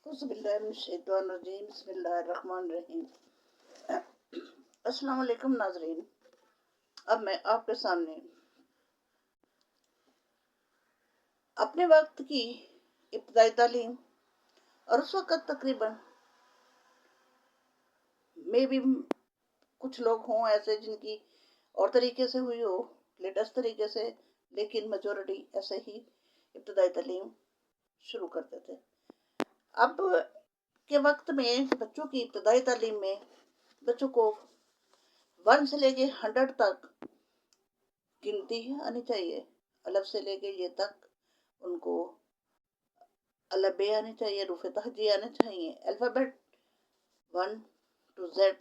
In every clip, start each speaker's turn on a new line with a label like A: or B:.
A: اعوذ باللہ من الشیطان الرجیم، بسم اللہ الرحمن الرحیم۔ السلام علیکم ناظرین، اب میں آپ کے سامنے اپنے وقت کی ابتدائی تعلیم اور اس وقت تقریباً میں بھی کچھ لوگ ہوں ایسے جن کی اور طریقے سے ہوئی ہو، لیٹسٹ طریقے سے، لیکن میجورٹی ایسے ہی ابتدائی تعلیم شروع کرتے تھے۔ اب کے وقت میں بچوں کی ابتدائی تعلیم میں بچوں کو 1 سے لے کے 100 تک گنتی آنی چاہیے، الف سے لے کے یہ تک ان کو الف بے آنی چاہیے، حروف تہجی آنے چاہیے، alphabet 1 to Z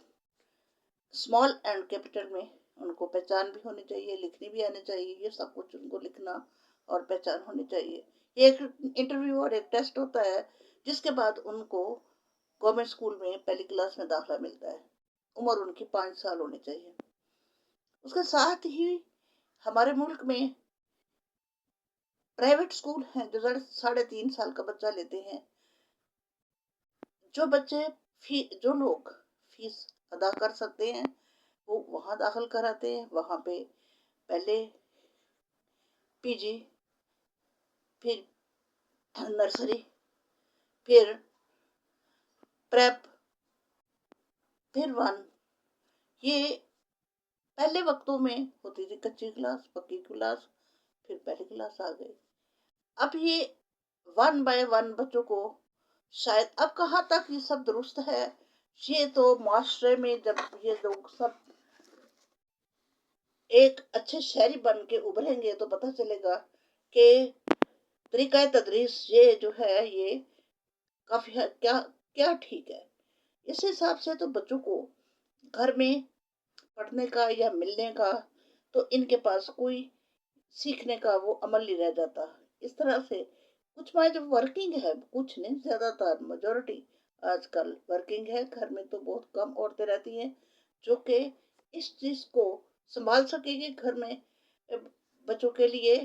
A: small and capital میں ان کو پہچان بھی ہونی چاہیے، لکھنی بھی آنی چاہیے، یہ سب کچھ ان کو لکھنا اور پہچان ہونی چاہیے۔ یہ ایک انٹرویو اور ایک ٹیسٹ ہوتا ہے جس کے بعد ان کو گورنمنٹ اسکول میں پہلی کلاس میں داخلہ ملتا ہے۔ عمر ان کی 5 سال ہونی چاہیے۔ اس کے ساتھ ہی ہمارے ملک میں پرائیویٹ اسکول ہیں جو 3.5 سال کا بچہ لیتے ہیں۔ جو لوگ فیس ادا کر سکتے ہیں وہ وہاں داخل کراتے ہیں، وہاں پہ پہلے پی جی، پھر نرسری، پھر پریپ، پھر 1۔ یہ پہلے وقتوں میں ہوتی تھی کچی کلاس، پکی کلاس، پھر پہلی کلاس آ گئی۔ اب یہ 1 by 1 بچوں کو شاید اب کہاں تک یہ سب درست ہے، یہ تو معاشرے میں جب یہ لوگ سب ایک اچھے شہری بن کے ابھریں گے تو پتہ چلے گا کہ طریقہ تدریس یہ جو ہے یہ کافی کیا ٹھیک ہے۔ اس حساب سے تو بچوں کو گھر میں پڑھنے کا یا ملنے کا تو ان کے پاس کوئی سیکھنے کا وہ عمل نہیں رہ جاتا۔ اس طرح سے کچھ ماں جو ورکنگ ہے، کچھ نہیں، زیادہ تر میجورٹی آج کل ورکنگ ہے، گھر میں تو بہت کم عورتیں رہتی ہیں جو کہ اس چیز کو سنبھال سکے گی، گھر میں بچوں کے لیے،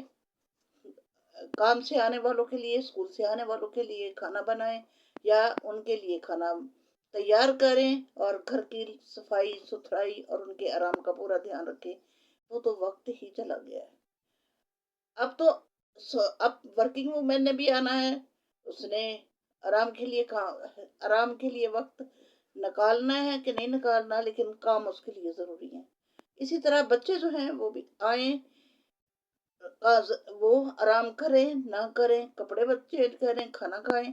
A: کام سے آنے والوں کے لیے، اسکول سے آنے والوں کے لیے کھانا بنائیں یا ان کے لیے کھانا تیار کریں اور گھر کی صفائی ستھرائی اور ان کے آرام کا پورا دھیان رکھیں۔ وہ تو وقت ہی چلا گیا ہے۔ اب ورکنگ وومن نے بھی آنا ہے، اس نے آرام کے لیے وقت نکالنا ہے کہ نہیں نکالنا، لیکن کام اس کے لیے ضروری ہے۔ اسی طرح بچے جو ہیں وہ بھی آئیں، وہ آرام کریں نہ کریں، کپڑے بچے کریں، کھانا کھائیں،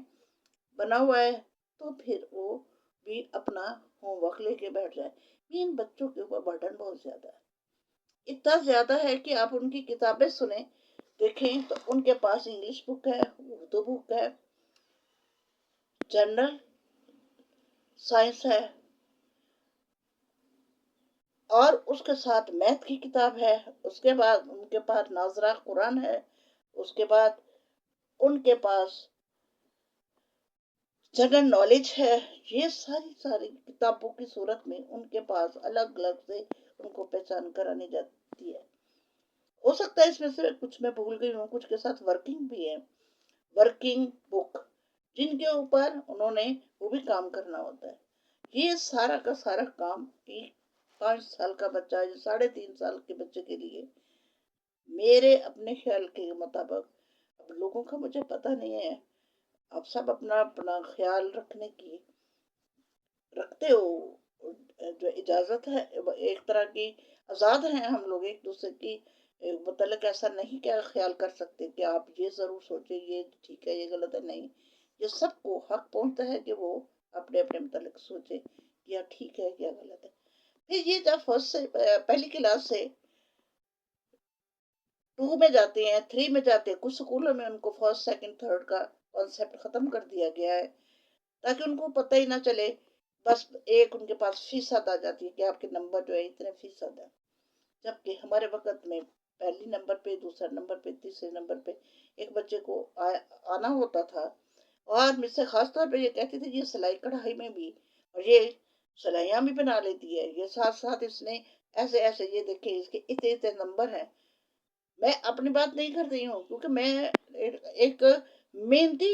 A: بنا ہوا ہے تو پھر وہ بھی اپنا ہوم ورک لے کے بیٹھ جائیں۔ ان بچوں کے اوپر برڈن بہت زیادہ ہے، اتنا زیادہ ہے کہ آپ ان کی کتابیں سنیں دیکھیں تو ان کے پاس انگلش بک ہے، اردو بک ہے، جنرل سائنس ہے، اور اس کے ساتھ میتھ کی کتاب ہے، اس کے بعد ان کے پاس ناظرہ قرآن ہے، اس کے بعد ان کے پاس جنرل نالج ہے۔ یہ ساری کتابوں کی صورت میں ان کے پاس الگ الگ سے ان کو پہچان کرانی جاتی ہے۔ ہو سکتا ہے اس میں سے کچھ میں بھول گئی ہوں، کچھ کے ساتھ ورکنگ بھی ہے، ورکنگ بک جن کے اوپر انہوں نے وہ بھی کام کرنا ہوتا ہے۔ یہ سارا کا سارا کام 5 سال کا بچہ، 3.5 سال کے بچے کے لیے میرے اپنے خیال کے مطابق، اب لوگوں کا مجھے پتہ نہیں ہے، آپ سب اپنا خیال رکھتے ہو، جو اجازت ہے، ایک طرح کی آزاد ہیں ہم لوگ ایک دوسرے کی متعلق، ایسا نہیں کہ خیال کر سکتے کہ آپ یہ ضرور سوچیں یہ ٹھیک ہے یہ غلط ہے، نہیں، یہ سب کو حق پہنچتا ہے کہ وہ اپنے متعلق سوچیں کیا ٹھیک ہے کیا غلط ہے۔ پھر یہ جب پہلی کلاس سے 2 میں جاتے ہیں، 3 میں جاتے ہیں، کچھ سکولوں میں ان کو 1st 2nd 3rd کا کانسیپٹ ختم کر دیا گیا ہے تاکہ ان کو پتہ ہی نہ چلے، بس ایک ان کے پاس فیصد آ جاتی ہے کہ آپ کے نمبر جو ہے اتنے فیصد ہے، جبکہ ہمارے وقت میں پہلی نمبر پہ، دوسرا نمبر پہ، تیسرے نمبر پہ ایک بچے کو آنا ہوتا تھا۔ اور مجھ سے خاص طور پہ یہ کہتی تھی یہ سلائی کڑھائی میں بھی، اور یہ سلائیاں بھی بنا لیتی ہے، یہ ساتھ ساتھ اس نے ایسے یہ دیکھیں اس کے اتنے نمبر ہیں۔ میں اپنی بات نہیں کر رہی ہوں کیونکہ میں ایک محنتی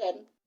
A: 10